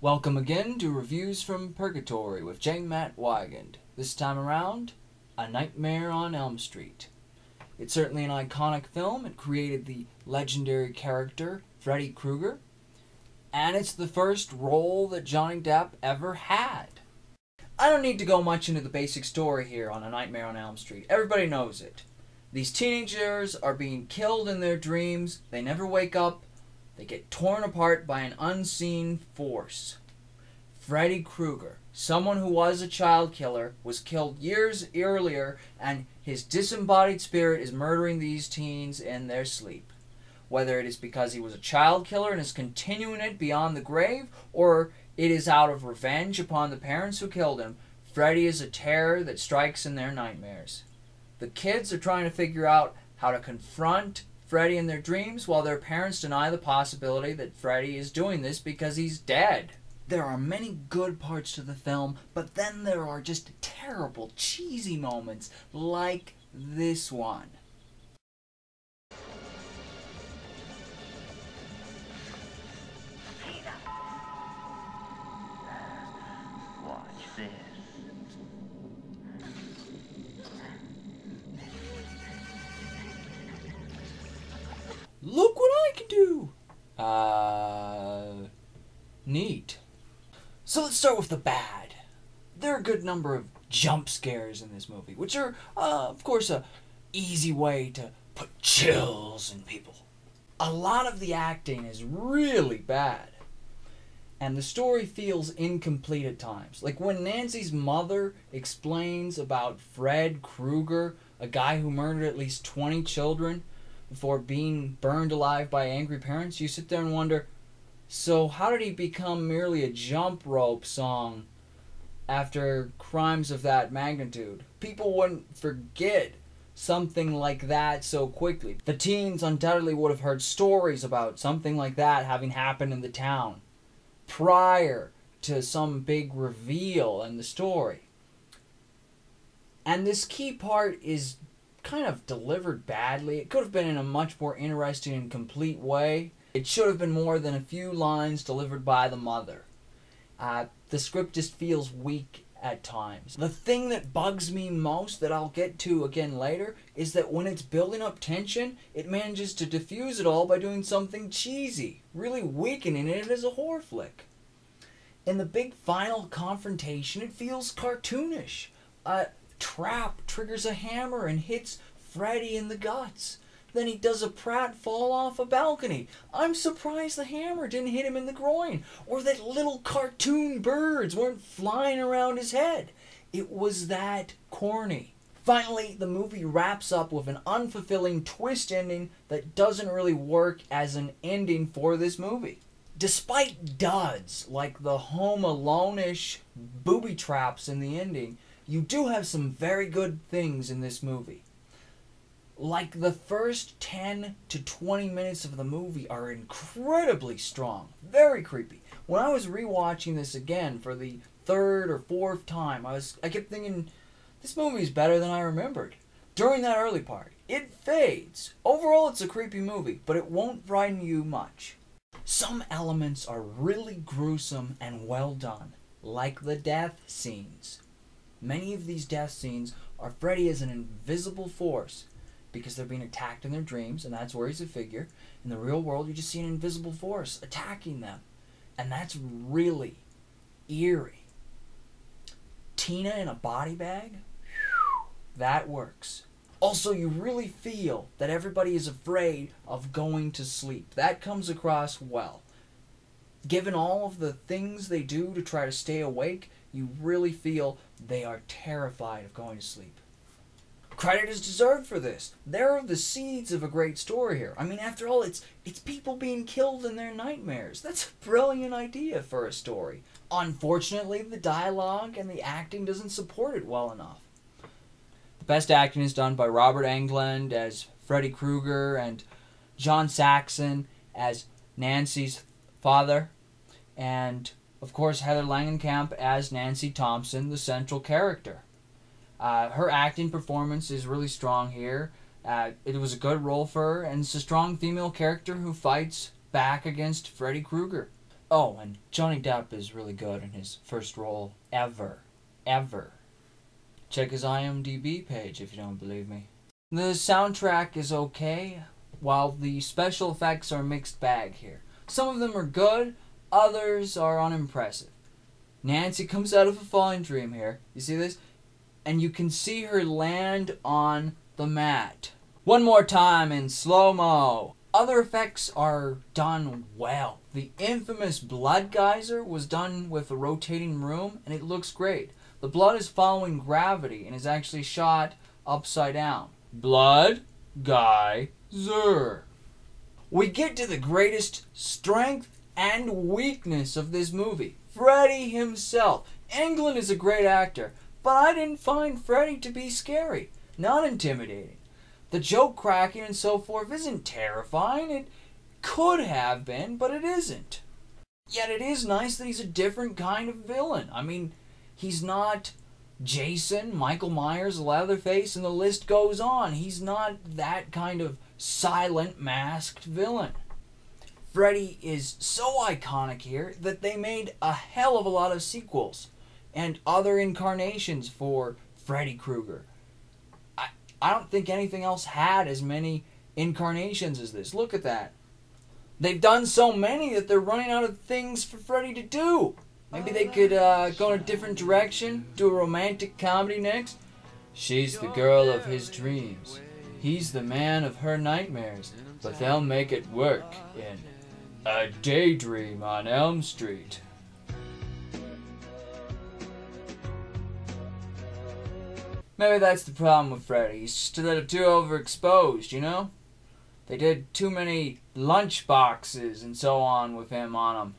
Welcome again to Reviews from Purgatory with J. Matt Wigand. This time around, A Nightmare on Elm Street. It's certainly an iconic film. It created the legendary character Freddy Krueger, and it's the first role that Johnny Depp ever had. I don't need to go much into the basic story here on A Nightmare on Elm Street. Everybody knows it. These teenagers are being killed in their dreams. They never wake up. They get torn apart by an unseen force. Freddy Krueger, someone who was a child killer, was killed years earlier, and his disembodied spirit is murdering these teens in their sleep. Whether it is because he was a child killer and is continuing it beyond the grave, or it is out of revenge upon the parents who killed him, Freddy is a terror that strikes in their nightmares. The kids are trying to figure out how to confront Freddy in their dreams, while their parents deny the possibility that Freddy is doing this because he's dead. There are many good parts to the film, but then there are just terrible, cheesy moments like this one. Watch this. Look what I can do! Neat. So let's start with the bad. There are a good number of jump scares in this movie, which are, of course, a easy way to put chills in people. A lot of the acting is really bad, and the story feels incomplete at times. Like when Nancy's mother explains about Fred Krueger, a guy who murdered at least 20 children before being burned alive by angry parents, you sit there and wonder, so how did he become merely a jump rope song after crimes of that magnitude? People wouldn't forget something like that so quickly. The teens undoubtedly would have heard stories about something like that having happened in the town prior to some big reveal in the story. And this key part is kind of delivered badly. It could have been in a much more interesting and complete way. It should have been more than a few lines delivered by the mother. The script just feels weak at times. The thing that bugs me most, that I'll get to again later, is that when it's building up tension, it manages to diffuse it all by doing something cheesy, really weakening it as a horror flick. In the big final confrontation, it feels cartoonish. Trap triggers a hammer and hits Freddy in the guts. Then he does a pratfall off a balcony. I'm surprised the hammer didn't hit him in the groin, or that little cartoon birds weren't flying around his head. It was that corny. Finally, the movie wraps up with an unfulfilling twist ending that doesn't really work as an ending for this movie. Despite duds like the Home Alone-ish booby traps in the ending, you do have some very good things in this movie. Like the first 10 to 20 minutes of the movie are incredibly strong, very creepy. When I was rewatching this again for the third or fourth time, I kept thinking, this movie is better than I remembered. During that early part, it fades. Overall, it's a creepy movie, but it won't frighten you much. Some elements are really gruesome and well done, like the death scenes. Many of these death scenes are Freddy as an invisible force because they're being attacked in their dreams, and that's where he's a figure. In the real world, you just see an invisible force attacking them, and that's really eerie. Tina in a body bag? Whew, that works. Also, you really feel that everybody is afraid of going to sleep. That comes across well. Given all of the things they do to try to stay awake, you really feel they are terrified of going to sleep. Credit is deserved for this. There are the seeds of a great story here. I mean, after all, it's people being killed in their nightmares. That's a brilliant idea for a story. Unfortunately, the dialogue and the acting doesn't support it well enough. The best acting is done by Robert Englund as Freddy Krueger and John Saxon as Nancy's father, and of course Heather Langenkamp as Nancy Thompson, the central character. Her acting performance is really strong here. It was a good role for her, and it's a strong female character who fights back against Freddy Krueger. Oh, and Johnny Depp is really good in his first role ever. Ever. Check his IMDb page if you don't believe me. The soundtrack is okay, while the special effects are a mixed bag here. Some of them are good, others are unimpressive. Nancy comes out of a falling dream here. You see this? And you can see her land on the mat. One more time in slow-mo. Other effects are done well. The infamous blood geyser was done with a rotating room, and it looks great. The blood is following gravity and is actually shot upside down. Blood geyser. We get to the greatest strength and weakness of this movie. Freddy himself. Englund is a great actor, but I didn't find Freddy to be scary. Not intimidating. The joke cracking and so forth isn't terrifying. It could have been, but it isn't. Yet it is nice that he's a different kind of villain. I mean, he's not Jason, Michael Myers, Leatherface, and the list goes on. He's not that kind of silent, masked villain. Freddy is so iconic here that they made a hell of a lot of sequels and other incarnations for Freddy Krueger. I don't think anything else had as many incarnations as this. Look at that. They've done so many that they're running out of things for Freddy to do. Maybe they could go in a different direction, do a romantic comedy next. She's the girl of his dreams. He's the man of her nightmares. But they'll make it work in A Daydream on Elm Street. Maybe that's the problem with Freddy. He's just a little too overexposed, you know? They did too many lunch boxes and so on with him on them.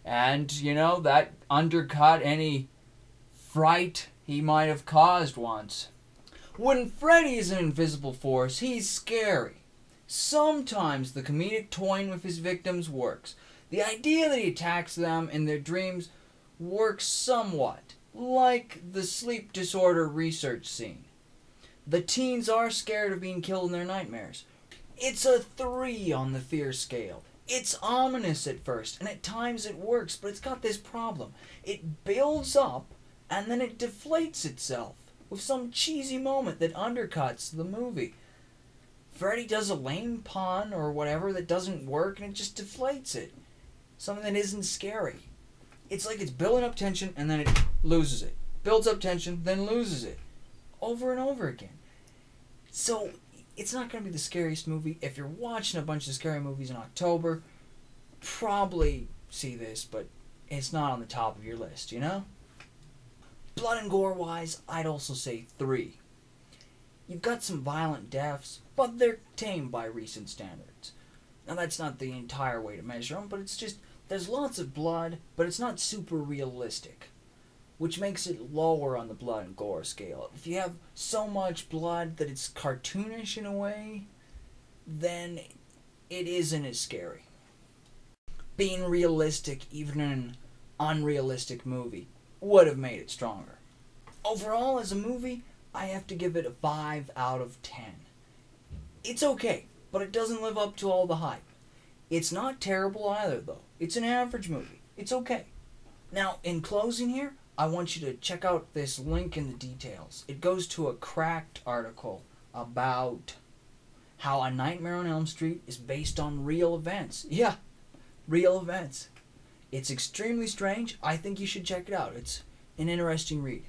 And, you know, that undercut any fright he might have caused once. When Freddy is an invisible force, he's scary. Sometimes the comedic toying with his victims works. The idea that he attacks them in their dreams works somewhat, like the sleep disorder research scene. The teens are scared of being killed in their nightmares. It's a 3 on the fear scale. It's ominous at first, and at times it works, but it's got this problem. It builds up, and then it deflates itself with some cheesy moment that undercuts the movie. Freddy does a lame pun or whatever that doesn't work, and it just deflates it. Something that isn't scary. It's like it's building up tension, and then it loses it. Builds up tension, then loses it. Over and over again. So, it's not going to be the scariest movie. If you're watching a bunch of scary movies in October, probably see this, but it's not on the top of your list, you know? Blood and gore-wise, I'd also say 3. You've got some violent deaths, but they're tame by recent standards. Now, that's not the entire way to measure them, but it's just, there's lots of blood, but it's not super realistic, which makes it lower on the blood and gore scale. If you have so much blood that it's cartoonish in a way, then it isn't as scary. Being realistic, even in an unrealistic movie, would have made it stronger. Overall, as a movie, I have to give it a 5 out of 10. It's okay, but it doesn't live up to all the hype. It's not terrible either, though. It's an average movie. It's okay. Now, in closing here, I want you to check out this link in the details. It goes to a Cracked article about how A Nightmare on Elm Street is based on real events. Yeah, real events. It's extremely strange. I think you should check it out. It's an interesting read.